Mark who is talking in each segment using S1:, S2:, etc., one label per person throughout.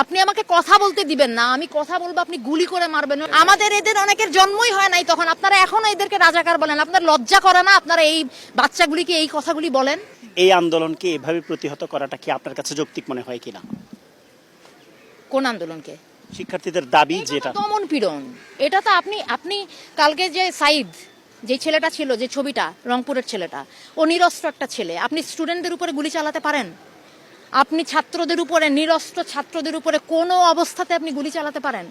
S1: আপনি আমাকে কথা বলতে দিবেন না, আমি কথা বলবো আপনি গুলি করে মারবেন। আমাদের এদের অনেকের জন্মই হয় নাই, তখন আপনারা এখনো এদেরকে রাজাকার বলেন। আপনার লজ্জা করে না? আপনারা এই বাচ্চাগুলিকে এই কথাগুলি বলেন।
S2: এই আন্দোলনকে এভাবে প্রতিহত করাটা কি আপনার কাছে যৌক্তিক মনে হয় কিনা?
S1: কোন আন্দোলনকে?
S2: শিক্ষার্থীদের দাবি যেটা
S1: দমন পীড়ন। এটা তো আপনি কালকে যে সাইদ, যে ছেলেটা ছিল, যে ছবিটা, রংপুরের ছেলেটা, ও নিরস্ত্র একটা ছেলে। আপনি স্টুডেন্টদের উপরে গুলি চালাতে পারেন? আপনি ছাত্রদের উপরে, নিরস্ত্র ছাত্রদের উপরে কোনো অবস্থাতে আপনি গুলি চালাতে পারেন?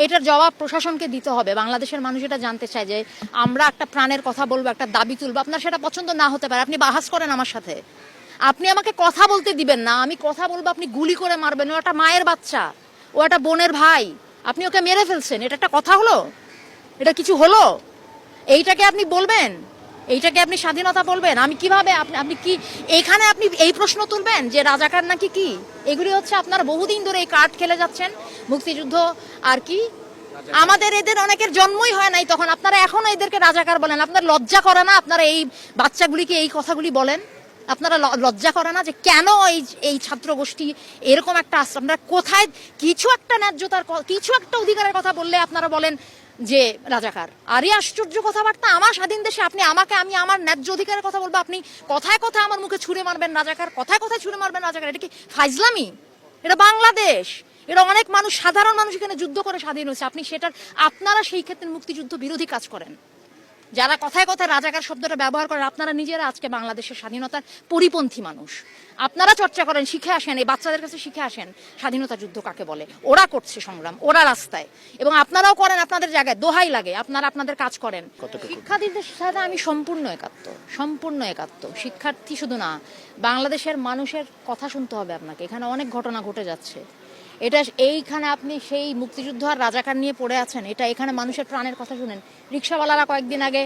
S1: এটার জবাব প্রশাসনকে দিতে হবে। বাংলাদেশের মানুষ এটা জানতে চায় যে আমরা একটা প্রাণের কথা বলবো, একটা দাবি তুলবো। আপনার সেটা পছন্দ না হতে পারে, আপনি বাহাস করেন আমার সাথে। আপনি আমাকে কথা বলতে দিবেন না, আমি কথা বলবো আপনি গুলি করে মারবেন। ও একটা মায়ের বাচ্চা, ও একটা বোনের ভাই, আপনি ওকে মেরে ফেলছেন। এটা একটা কথা হলো? এটা কিছু হলো? এইটাকে আপনি বলবেন? এইটাকে আপনি স্বাধীনতা বলবেন? আমি কিভাবে আপনি কি এখানে আপনি এই প্রশ্ন তুলবেন যে রাজাকার নাকি কি? এগুলি হচ্ছে আপনারা বহুদিন ধরে এই কার্ড খেলে যাচ্ছেন। মুক্তিযুদ্ধ আর কি, আমাদের এদের অনেকের জন্মই হয় নাই, তখন আপনারা এখনো এদেরকে রাজাকার বলেন। আপনার লজ্জা করে না? আপনারা এই বাচ্চাগুলিকে এই কথাগুলি বলেন। আপনারা লজ্জা করে না যে কেন এই ছাত্র গোষ্ঠী এরকম একটা আশ্রম? আপনারা কোথায় কিছু একটা ন্যায্যতার, কিছু একটা অধিকারের কথা বললে আপনারা বলেন যে রাজাকার। আরে আশ্চর্য কথাবার্তা! আমার স্বাধীন দেশে আপনি আমাকে, আমি আমার ন্যায্য অধিকারের কথা বলবো, আপনি কথায় কথায় আমার মুখে ছুঁড়ে মারবেন রাজাকার, কথায় কথায় ছুঁড়ে মারবেন রাজাকার। এটা কি ফাইজলামি? এটা বাংলাদেশ। এটা অনেক মানুষ, সাধারণ মানুষ এখানে যুদ্ধ করে স্বাধীন হয়েছে। আপনারা সেই ক্ষেত্রে মুক্তিযুদ্ধ বিরোধী কাজ করেন। যারা কথায় কথায় রাজাকার শব্দটা ব্যবহার করেন, আপনারা নিজেরা আজকে বাংলাদেশের স্বাধীনতার পরিপন্থী মানুষ। আপনারা চর্চা করেন, শিখে আসেন, এই বাচ্চাদের কাছে শিখে আসেন স্বাধীনতা যুদ্ধ কাকে বলে। ওরা করছে সংগ্রাম, ওরা রাস্তায়, এবং আপনারাও করেন আপনাদের জায়গায়। দোহাই লাগে, আপনারা আপনাদের কাজ করেন। শিক্ষার্থীদের সাথে আমি সম্পূর্ণ একাত্ম। শিক্ষার্থী শুধু না, বাংলাদেশের মানুষের কথা শুনতে হবে আপনাকে। এখানে অনেক ঘটনা ঘটে যাচ্ছে। এইখানে আপনি সেই মুক্তিযুদ্ধ আর রাজাকার নিয়ে পড়ে আছেন। এখানে মানুষের প্রাণের কথা শুনেন। রিক্সাওয়ালারা কয়েকদিন আগে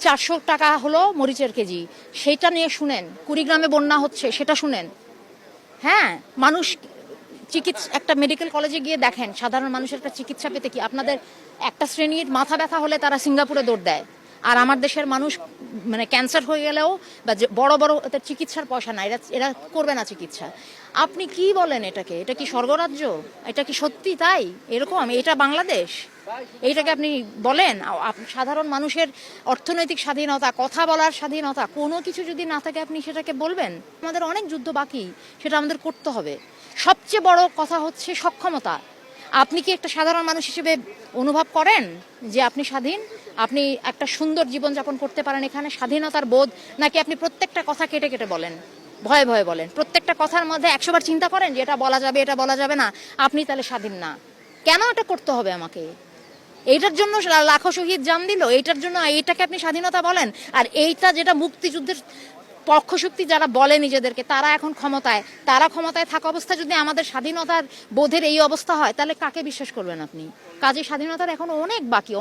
S1: 400 টাকা হলো মরিচের কেজি, সেটা নিয়ে শুনেন। কুড়িগ্রামে বন্যা হচ্ছে, সেটা শুনেন। হ্যাঁ, মানুষ একটা মেডিকেল কলেজে গিয়ে দেখেন সাধারণ মানুষের একটা চিকিৎসা পেতে কি, আপনাদের একটা শ্রেণীর মাথা ব্যথা হলে তারা সিঙ্গাপুরে দৌড় দেয়, আর আমার দেশের মানুষ মানে ক্যান্সার হয়ে গেলেও বা বড় বড় চিকিৎসার পয়সা না, এরা করবে না চিকিৎসা। আপনি কি বলেন? এটা কি স্বর্গরাজ্য? এটা কি সত্যি তাই এরকম? এটা বাংলাদেশ? এইটাকে আপনি বলেন? সাধারণ মানুষের অর্থনৈতিক স্বাধীনতা, কথা বলার স্বাধীনতা, কোনো কিছু যদি না থাকে আপনি সেটাকে বলবেন? আমাদের অনেক যুদ্ধ বাকি, সেটা আমাদের করতে হবে। সবচেয়ে বড় কথা হচ্ছে সক্ষমতা। আপনি কি একটা সাধারণ মানুষ হিসেবে অনুভব করেন যে আপনি স্বাধীন? আপনি একটা সুন্দর জীবনযাপন করতে পারেন এখানে? স্বাধীনতার বোধ? নাকি আপনি প্রত্যেকটা কথা কেটে কেটে বলেন, ভয়ে ভয়ে বলেন? প্রত্যেকটা কথার মধ্যে 100 বার চিন্তা করেন যে এটা বলা যাবে, এটা বলা যাবে না, আপনি তাহলে স্বাধীন না? কেন এটা করতে হবে আমাকে? এইটার জন্য লাখো শহীদ জান দিল, এইটার জন্য এইটাকে আপনি স্বাধীনতা বলেন? আর এইটা যেটা মুক্তিযুদ্ধের পক্ষশক্তি যারা বলে নিজেদেরকে, তারা এখন ক্ষমতায়, তারা ক্ষমতায় থাকা অবস্থায় যদি আমাদের স্বাধীনতার বোধের এই অবস্থা হয়, তাহলে কাকে বিশ্বাস করবেন আপনি? কাজে স্বাধীনতার এখনো অনেক বাকি।